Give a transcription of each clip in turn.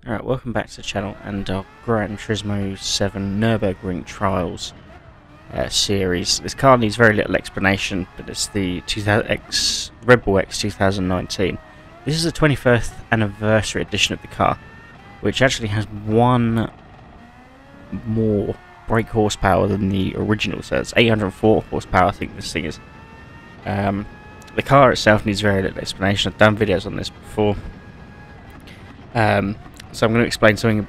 Alright, welcome back to the channel and our Gran Turismo 7 Nurburgring Trials series. This car needs very little explanation, but it's the Red Bull X 2019. This is the 25th anniversary edition of the car, which actually has one more brake horsepower than the original, so it's 804 horsepower I think this thing is. The car itself needs very little explanation. I've done videos on this before. So I'm going to explain something,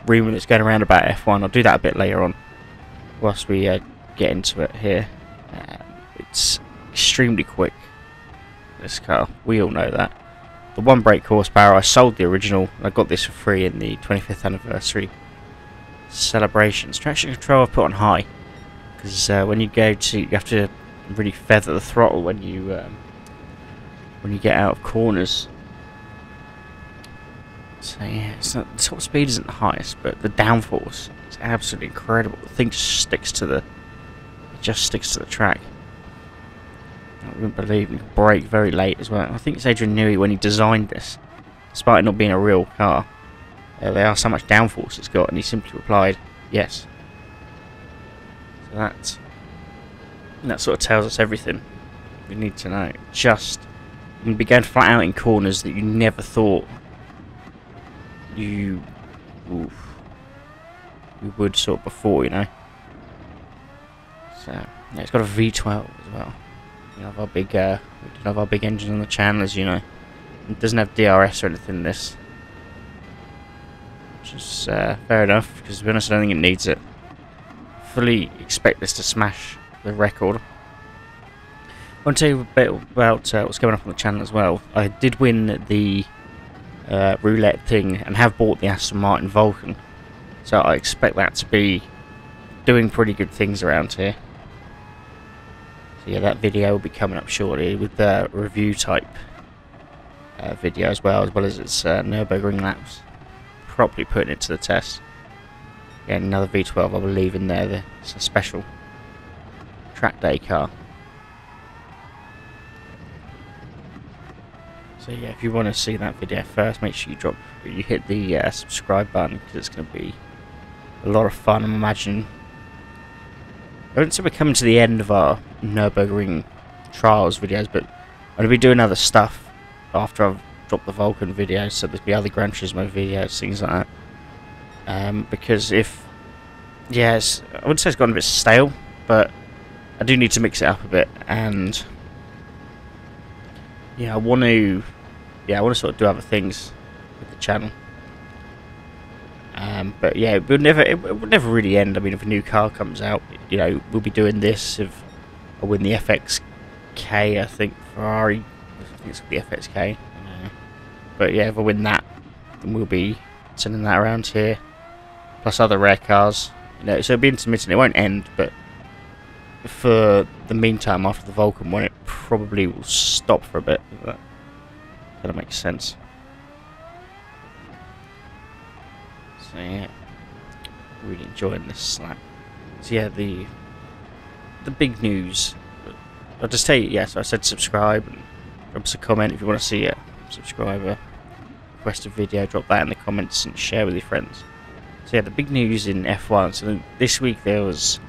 rumour that's going around about F1. I'll do that a bit later on, whilst we get into it here. It's extremely quick, this car. We all know that. The one brake horsepower, I sold the original. I got this for free in the 25th anniversary celebrations. Traction control I've put on high, because when you go to, you have to really feather the throttle when you get out of corners. So yeah, it's not, the top speed isn't the highest, but the downforce is absolutely incredible. The thing just sticks to the track. I wouldn't believe you can brake very late as well. I think it's Adrian Newey when he designed this, despite it not being a real car. They asked how much downforce it's got, and he simply replied, yes. So that sort of tells us everything we need to know. Just, you can be going flat out in corners that you never thought you would sort of before, you know. So yeah, it's got a V12 as well. We have our big we have our big engine on the channel, as you know. It doesn't have DRS or anything in this, which is fair enough, because to be honest I don't think it needs it. Fully expect this to smash the record. I want to tell you a bit about what's going up on the channel as well. I did win the roulette thing and have bought the Aston Martin Vulcan, so I expect that to be doing pretty good things around here. So yeah, that video will be coming up shortly with the review type video as well as its Nürburgring laps, properly putting it to the test. Again, another V12 I believe in there. It's a special track day car. So yeah, if you want to see that video first, make sure you hit the subscribe button, because it's going to be a lot of fun. I'm imagining. I wouldn't say we're coming to the end of our Nürburgring trials videos, but I'm going to be doing other stuff after I've dropped the Vulcan videos, so there'll be other Gran Turismo videos, things like that. Because I wouldn't say it's gotten a bit stale, but I do need to mix it up a bit, and yeah, I want to sort of do other things with the channel. But yeah, it would never really end. I mean, if a new car comes out, you know, we'll be doing this. If I win the FXK, I think Ferrari, I think it's the FXK. But yeah, if I win that, then we'll be sending that around here, plus other rare cars. You know, so it'll be intermittent. It won't end, but for the meantime, after the Vulcan one, it probably will stop for a bit. That kind of makes sense. So yeah, really enjoying this lap. So yeah, the big news. I'll just tell you, yes, I said subscribe and drop us a comment if you want to see a subscriber request a video. Drop that in the comments and share with your friends. So yeah, the big news in F1. So this week there was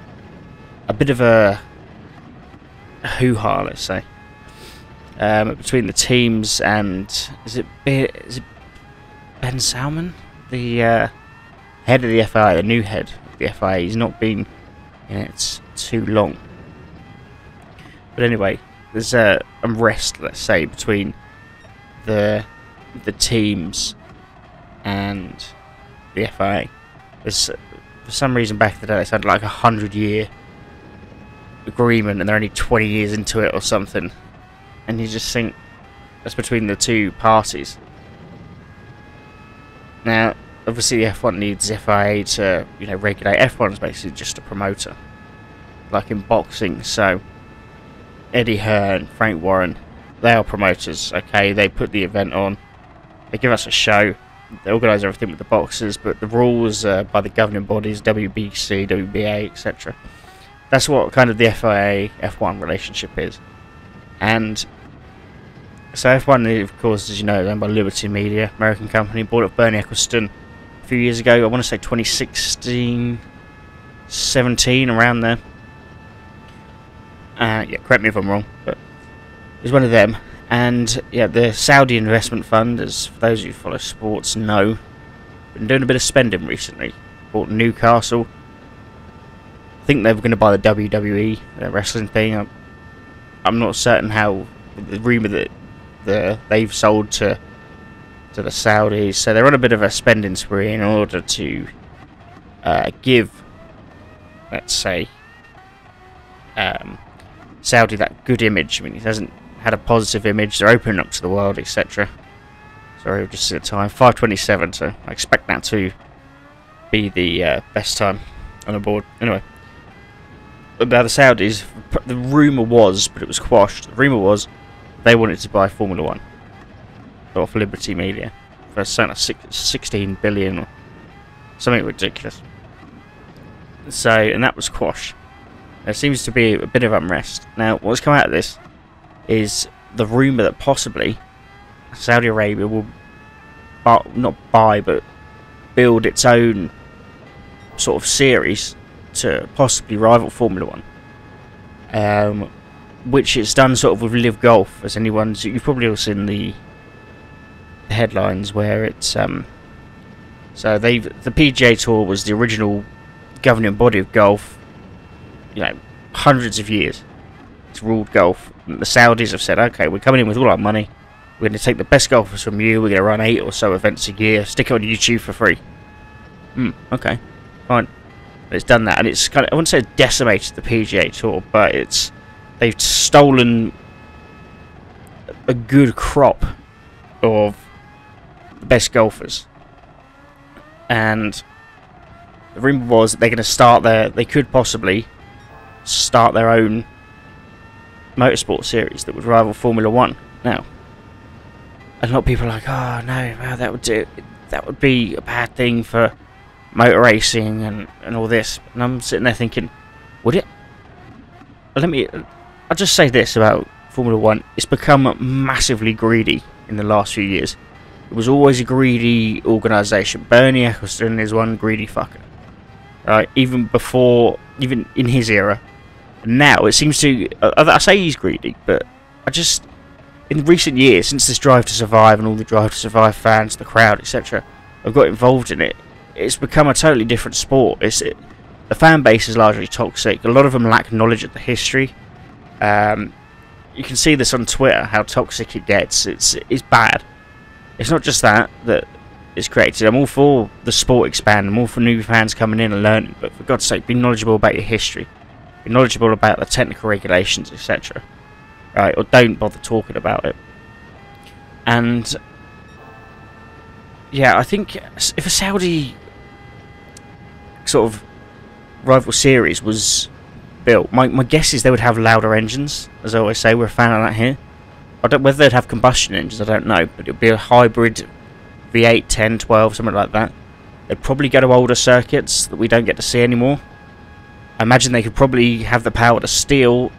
a bit of a hoo-ha, let's say, between the teams, and is it Ben Salmon, the head of the FIA, the new head of the FIA. He's not been in it too long, but anyway, there's a unrest, let's say, between the teams and the FIA. There's, for some reason, back in the day, they sounded like 100-year agreement, and they're only 20 years into it or something, and you just think that's between the two parties. Now, obviously, the F1 needs the FIA to, you know, regulate. F1 is basically just a promoter, like in boxing. So Eddie Hearn, Frank Warren, they are promoters. Okay, they put the event on, they give us a show, they organise everything with the boxers, but the rules by the governing bodies, WBC, WBA, etc. That's what kind of the FIA F1 relationship is. And So F1, of course, as you know, is owned by Liberty Media, American company, bought up Bernie Ecclestone a few years ago. I want to say 2016, 17, around there. Yeah, correct me if I'm wrong, but it was one of them. And yeah, the Saudi investment fund, as for those who follow sports know, been doing a bit of spending recently. Bought Newcastle. I think they were going to buy the WWE, the wrestling thing. I'm not certain how. The rumour that they've sold to the Saudis, so they're on a bit of a spending spree in order to give, let's say, Saudi that good image. I mean, it hasn't had a positive image. They're opening up to the world, etc. Sorry, just at the time 5:27, so I expect that to be the best time on the board. Anyway, about the Saudis, the rumour was, but it was quashed. The rumour was they wanted to buy Formula 1 off Liberty Media for something like 16 billion or something ridiculous. So, and that was quashed. There seems to be a bit of unrest. Now, what's come out of this is the rumour that possibly Saudi Arabia will not buy, but build its own sort of series to possibly rival Formula 1. Which it's done sort of with Live Golf, as anyone's, you've probably all seen the headlines where it's so the PGA Tour was the original governing body of golf, you know, hundreds of years. It's ruled golf. And the Saudis have said, okay, we're coming in with all our money, we're going to take the best golfers from you, we're going to run 8 or so events a year, stick it on YouTube for free. Okay, fine. But it's done that, and it's kind of, I wouldn't say decimated the PGA Tour, but they've stolen a good crop of the best golfers. And the rumour was that they're going to they could possibly start their own motorsport series that would rival Formula 1. Now, a lot of people are like, oh no, well, that would be a bad thing for motor racing and all this. And I'm sitting there thinking, would it? I'll just say this about Formula 1. It's become massively greedy in the last few years. It was always a greedy organisation. Bernie Ecclestone is one greedy fucker. Right? Even in his era. Now, it seems to... I say he's greedy, but in recent years, since this Drive to Survive and all the Drive to Survive fans, the crowd, etc., have got involved in it, it's become a totally different sport. The fan base is largely toxic. A lot of them lack knowledge of the history. You can see this on Twitter, how toxic it gets. It's bad. It's not just that is created. I'm all for the sport expanding. I'm all for new fans coming in and learning. But for God's sake, be knowledgeable about your history. Be knowledgeable about the technical regulations, etc. Right? Or don't bother talking about it. And yeah, I think if a Saudi sort of rival series was built, my guess is they would have louder engines. As I always say, we're a fan of that here. Whether they'd have combustion engines, I don't know, but it would be a hybrid V8, 10, 12, something like that. They'd probably go to older circuits that we don't get to see anymore. I imagine they could probably have the power to steal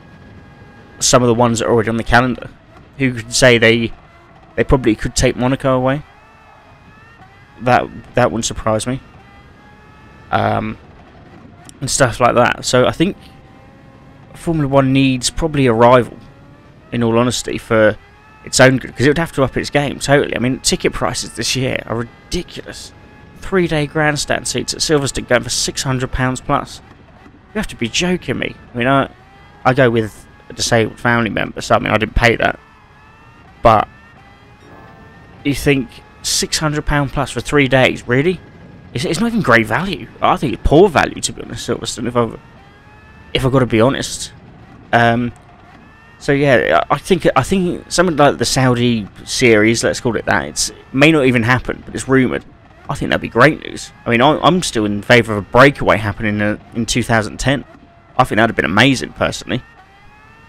some of the ones that are already on the calendar. Who could say they probably could take Monaco away? That wouldn't surprise me. And stuff like that. So I think Formula 1 needs probably a rival, in all honesty, for its own good, because it would have to up its game totally. I mean, ticket prices this year are ridiculous. 3-day grandstand seats at Silverstone going for £600 plus. You have to be joking me. I mean, I go with a disabled family member, so I mean, I didn't pay that. But you think £600 plus for 3 days, really? It's not even great value. I think it's poor value, to be honest, Silverstone, if I've got to be honest. So yeah, I think something like the Saudi series, let's call it that, it may not even happen, but it's rumoured. I think that'd be great news. I mean, I'm still in favour of a breakaway happening in 2010. I think that'd have been amazing, personally.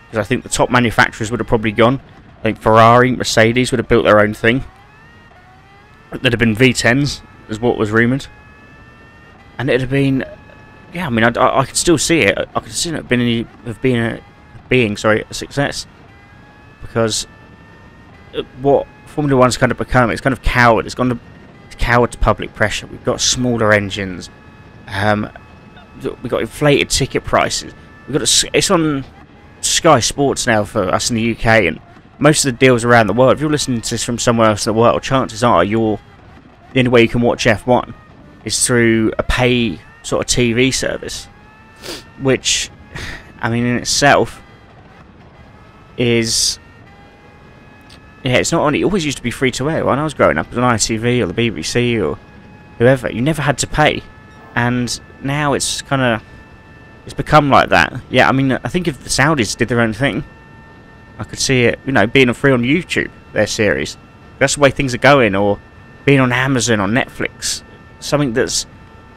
Because I think the top manufacturers would have probably gone. I think Ferrari, Mercedes would have built their own thing. There'd have been V10s, is what was rumoured. And it'd have been... Yeah, I mean, I could still see it. I could see it being a success. Because what Formula One's kind of become. It's kind of cowered. It's cowered to public pressure. We've got smaller engines. We've got inflated ticket prices. It's on Sky Sports now for us in the UK, and most of the deals around the world. If you're listening to this from somewhere else in the world, chances are the only way you can watch F1 is through a pay sort of TV service, which, I mean, in itself is, yeah, it's not only. It always used to be free to air when I was growing up, it was on ITV or the BBC or whoever. You never had to pay, and now it's become like that. Yeah, I mean, I think if the Saudis did their own thing, I could see it, being free on YouTube, their series. That's the way things are going, or being on Amazon or Netflix, something that's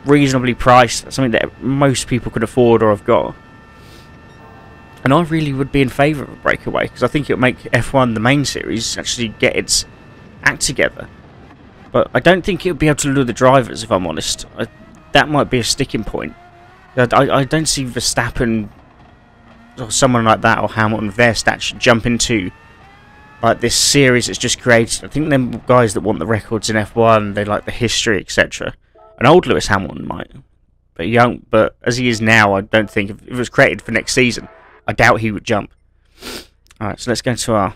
reasonably priced, something that most people could afford or have got. And I really would be in favour of a breakaway, because I think it would make F1, the main series, actually get its act together. But I don't think it would be able to lure the drivers, if I'm honest. That might be a sticking point. I don't see Verstappen or someone like that, or Hamilton of their stature, jump into like this series that's just created. I think them guys that want the records in F1, they like the history, etc. An old Lewis Hamilton might, but as he is now, I don't think if it was created for next season, I doubt he would jump. Alright, so let's go to our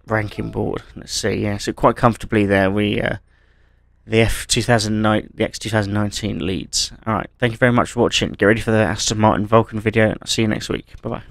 ranking board. Let's see, yeah, so quite comfortably there, the X2019 leads. Alright, thank you very much for watching. Get ready for the Aston Martin Vulcan video, and I'll see you next week. Bye-bye.